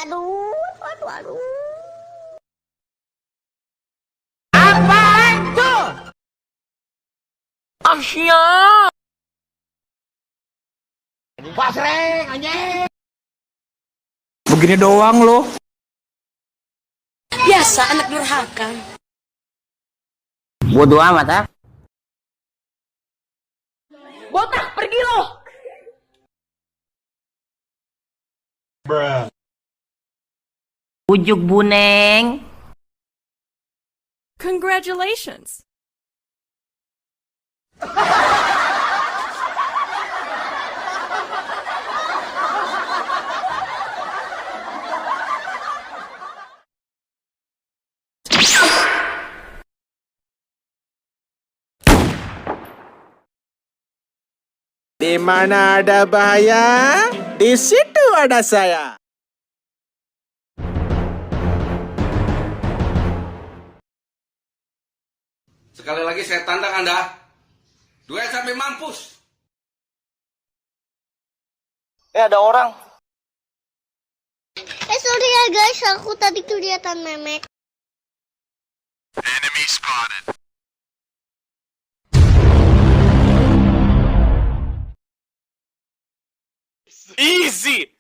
Aduh, aduh, aduh. Apaan tuh? Asia. Pasreng, anjing. Begini doang lo. Biasa anak durhaka. Bodoh amat, ha? Botak, pergi lo. Ujuk buneng. Congratulations. Di mana ada bahaya, di situ ada saya. Sekali lagi saya tantang Anda. Duel sampai mampus. Ada orang. Sorry ya guys, aku tadi kelihatan memek. Enemy spotted. Easy.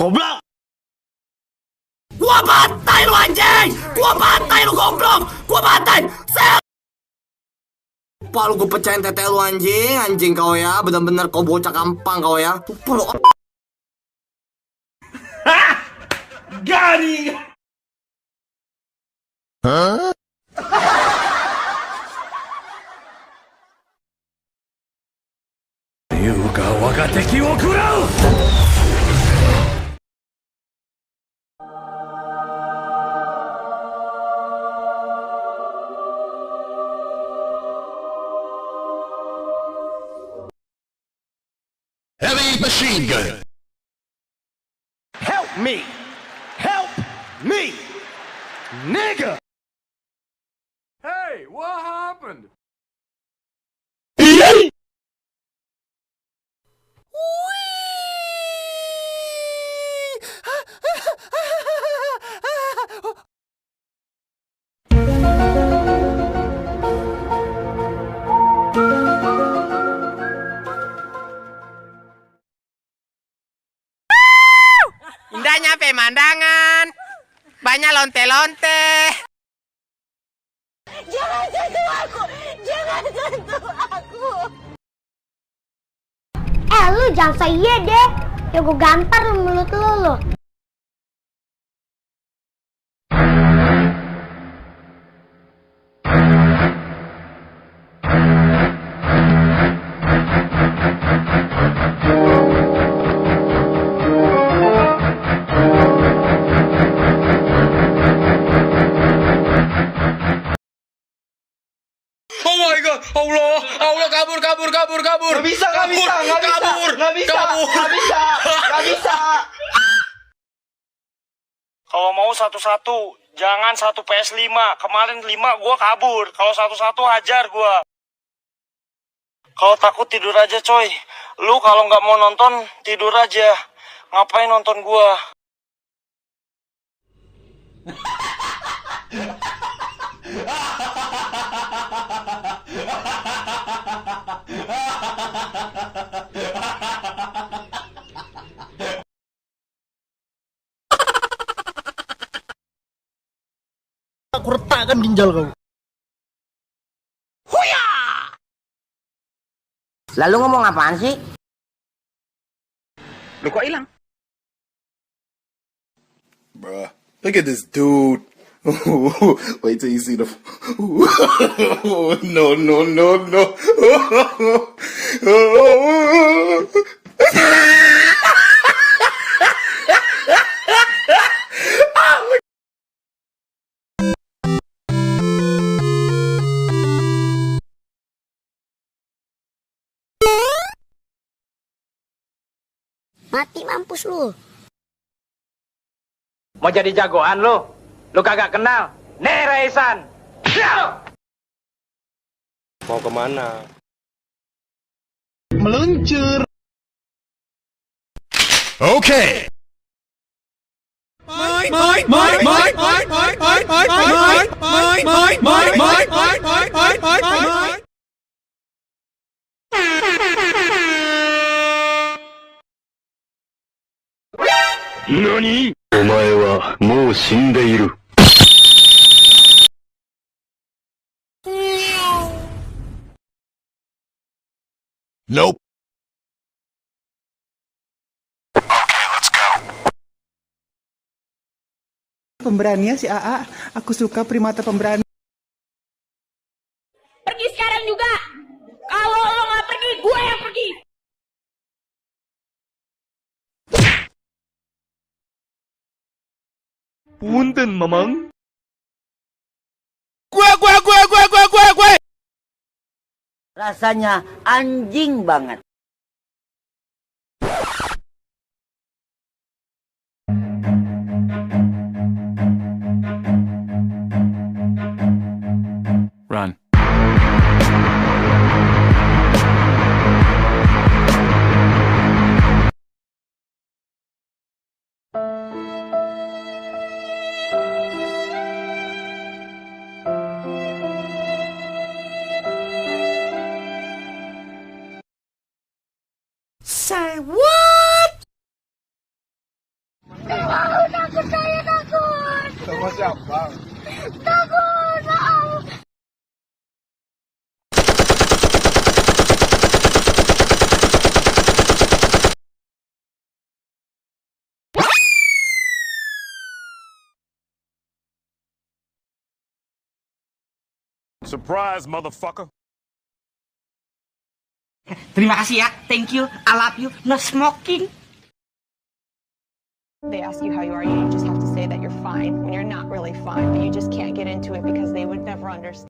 Goblok. Gua bantai lu anjing. Gua bantai lu goblok. Gua bantai. Lupa lu gue pecahin tete lu anjing. Anjing kau ya. Bener-bener kau bocah gampang kau ya. Lupa lu. Garing. Huh? Yuga waga teki wo kurau. Heavy machine gun. Help me! Help me! Nigga! Hey, what happened? Indahnya pemandangan. Banyak lonte-lonte. Jangan sentuh aku, jangan sentuh aku. Lu jangan saya deh, ya gue gampar lu mulut lu. Oh my god, Allah kabur. Gak bisa. Kalau mau satu-satu, jangan satu PS5. Kemarin 5 gua kabur. Kalau satu-satu hajar gua. Kalau takut tidur aja coy. Lu kalau nggak mau nonton tidur aja. Ngapain nonton gua? Aku retakkan ginjal kau. Lalu ngomong apaan sih? Lu kok hilang? Bruh, look at this dude. Wait till you see the. No, no, no, no. Mati mampus lu. Mau jadi jagoan lu? Lu kagak kenal? Nih Raisan. Mau kemana? Meluncur. Okay. NANI? お前はもう死んでいる。Nope. Pemberanian si AA, aku suka primata pemberani. Pergi sekarang juga. Kalau lo nggak pergi, gue yang pergi. Punten, Mamang. Gue. Rasanya anjing banget. Run. Say what? Takut saya takut. Sama siapa? Takut, maaf. Surprise, motherfucker. Terima kasih ya, thank you, I love you, no smoking. They ask you how you are, you just have to say that you're fine when you're not really fine, but you just can't get into it because they would never understand.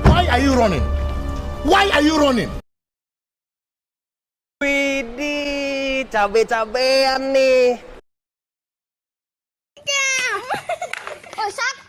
Why are you running? Why are you running? Widih, cabe-cabean nih. Oh, sakit.